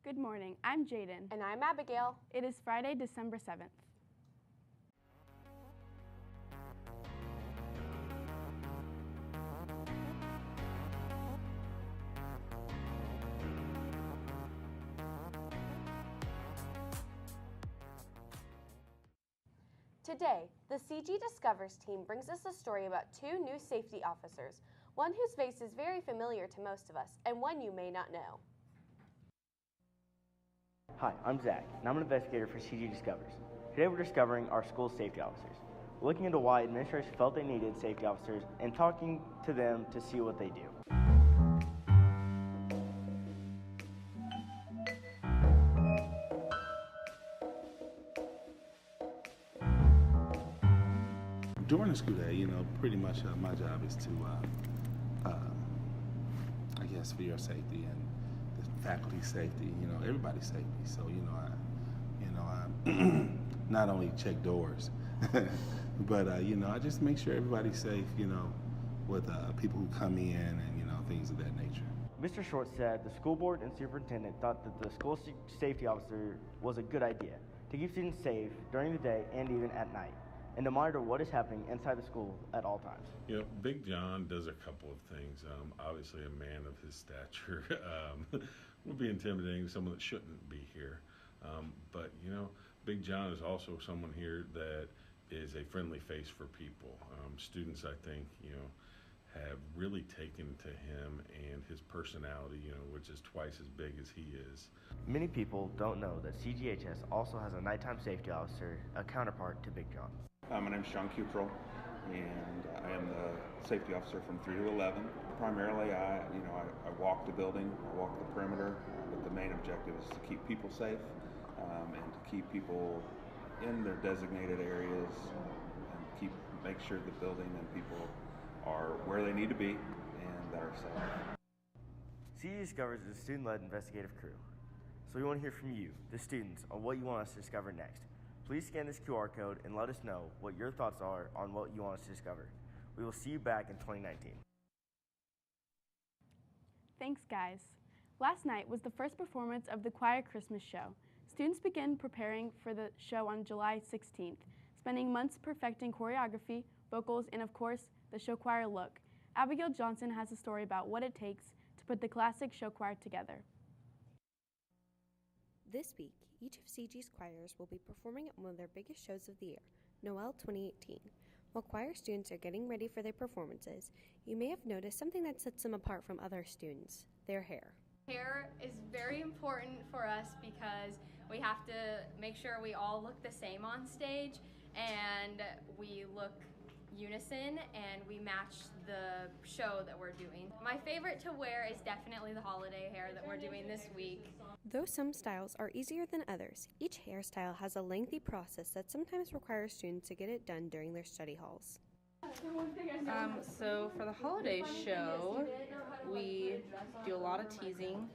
Good morning, I'm Jaden. And I'm Abigail. It is Friday, December 7th. Today, the CG Discovers team brings us a story about two new safety officers, one whose face is very familiar to most of us, and one you may not know. Hi, I'm Zach, and I'm an investigator for CG Discovers. Today we're discovering our school safety officers. We're looking into why administrators felt they needed safety officers and talking to them to see what they do. During the school day, pretty much my job is to, I guess, for your safety and the faculty's safety, everybody's safety. So, I not only check doors, but, I just make sure everybody's safe, with people who come in and, things of that nature. Mr. Short said the school board and superintendent thought that the school safety officer was a good idea to keep students safe during the day and even at night, and to monitor what is happening inside the school at all times. Big John does a couple of things. Obviously, a man of his stature would be intimidating to someone that shouldn't be here. But Big John is also someone here that is a friendly face for people. Students, I think, have really taken to him and his personality, which is twice as big as he is. Many people don't know that CGHS also has a nighttime safety officer, a counterpart to Big John. My name is Sean Cutrell, and I am the safety officer from 3 to 11. Primarily, I walk the building, I walk the perimeter, but the main objective is to keep people safe and to keep people in their designated areas and make sure the building and people are where they need to be and that are safe. CG Discovers is a student-led investigative crew. So we want to hear from you, the students, on what you want us to discover next. Please scan this QR code and let us know what your thoughts are on what you want us to discover. We will see you back in 2019. Thanks, guys. Last night was the first performance of the choir Christmas show. Students began preparing for the show on July 16th, spending months perfecting choreography, vocals, and of course, the show choir look. Abigail Johnson has a story about what it takes to put the classic show choir together. This week, each of CG's choirs will be performing at one of their biggest shows of the year, Noel 2018. While choir students are getting ready for their performances, you may have noticed something that sets them apart from other students: their hair. Hair is very important for us because we have to make sure we all look the same on stage and we look unison and we match the show that we're doing. My favorite to wear is definitely the holiday hair that we're doing this week. Though some styles are easier than others, each hairstyle has a lengthy process that sometimes requires students to get it done during their study halls. So for the holiday show, we do a lot of teasing.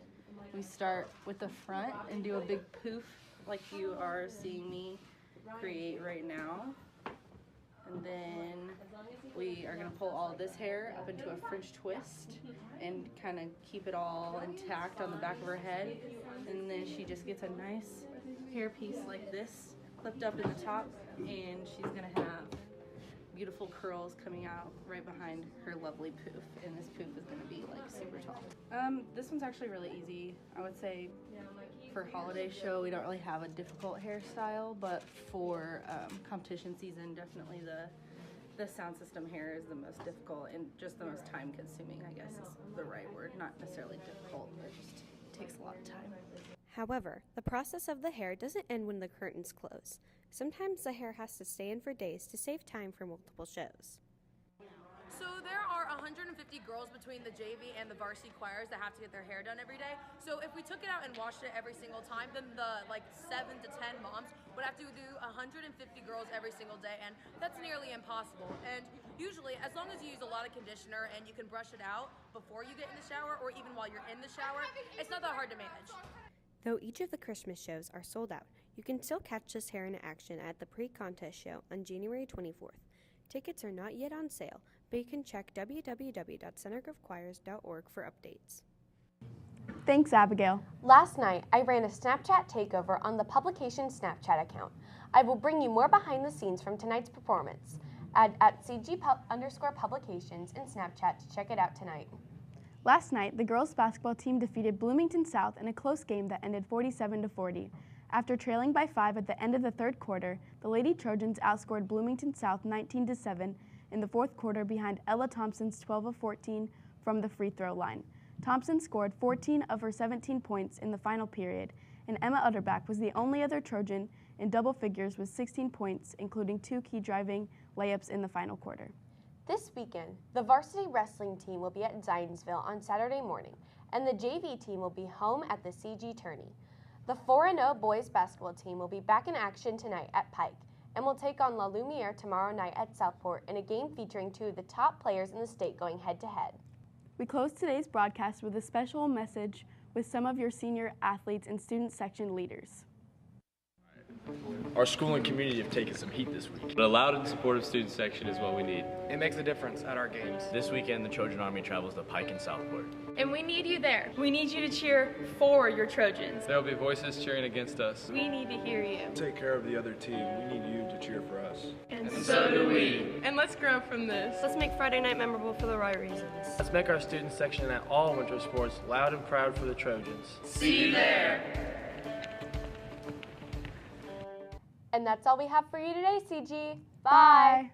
We start with the front and do a big poof like you are seeing me create right now. And then we are going to pull all of this hair up into a French twist and kind of keep it all intact on the back of her head. And then she just gets a nice hair piece like this clipped up in the top, and she's going to have beautiful curls coming out right behind her lovely poof, and this poof is going to be like super tall. This one's actually really easy. I would say for holiday show we don't really have a difficult hairstyle, but for competition season definitely the sound system hair is the most difficult and just the most time consuming, I guess is the right word. Not necessarily difficult, but it just takes a lot of time. However, the process of the hair doesn't end when the curtains close. Sometimes the hair has to stay in for days to save time for multiple shows. So there are 150 girls between the JV and the varsity choirs that have to get their hair done every day. So if we took it out and washed it every single time, then the 7 to 10 moms would have to do 150 girls every single day, and that's nearly impossible. And usually, as long as you use a lot of conditioner and you can brush it out before you get in the shower or even while you're in the shower, it's not that hard to manage. Though each of the Christmas shows are sold out, you can still catch this hair in action at the pre-contest show on January 24th. Tickets are not yet on sale, but you can check www.centergrovechoirs.org for updates. Thanks, Abigail. Last night, I ran a Snapchat takeover on the Publications Snapchat account. I will bring you more behind the scenes from tonight's performance at CG_publications in Snapchat to check it out tonight. Last night, the girls' basketball team defeated Bloomington South in a close game that ended 47-40. After trailing by 5 at the end of the third quarter, the Lady Trojans outscored Bloomington South 19-7 in the fourth quarter behind Ella Thompson's 12 of 14 from the free throw line. Thompson scored 14 of her 17 points in the final period, and Emma Utterback was the only other Trojan in double figures with 16 points, including 2 key driving layups in the final quarter. This weekend, the varsity wrestling team will be at Zionsville on Saturday morning, and the JV team will be home at the CG Tourney. The 4-0 boys basketball team will be back in action tonight at Pike, and will take on La Lumiere tomorrow night at Southport in a game featuring 2 of the top players in the state going head-to-head. We close today's broadcast with a special message with some of your senior athletes and student section leaders. Our school and community have taken some heat this week. But a loud and supportive student section is what we need. It makes a difference at our games. This weekend, the Trojan Army travels to Pike and Southport. And we need you there. We need you to cheer for your Trojans. There will be voices cheering against us. We need to hear you. Take care of the other team. We need you to cheer for us. And so do we. And let's grow from this. Let's make Friday night memorable for the right reasons. Let's make our student section at all winter sports loud and proud for the Trojans. See you there. And that's all we have for you today, CG. Bye.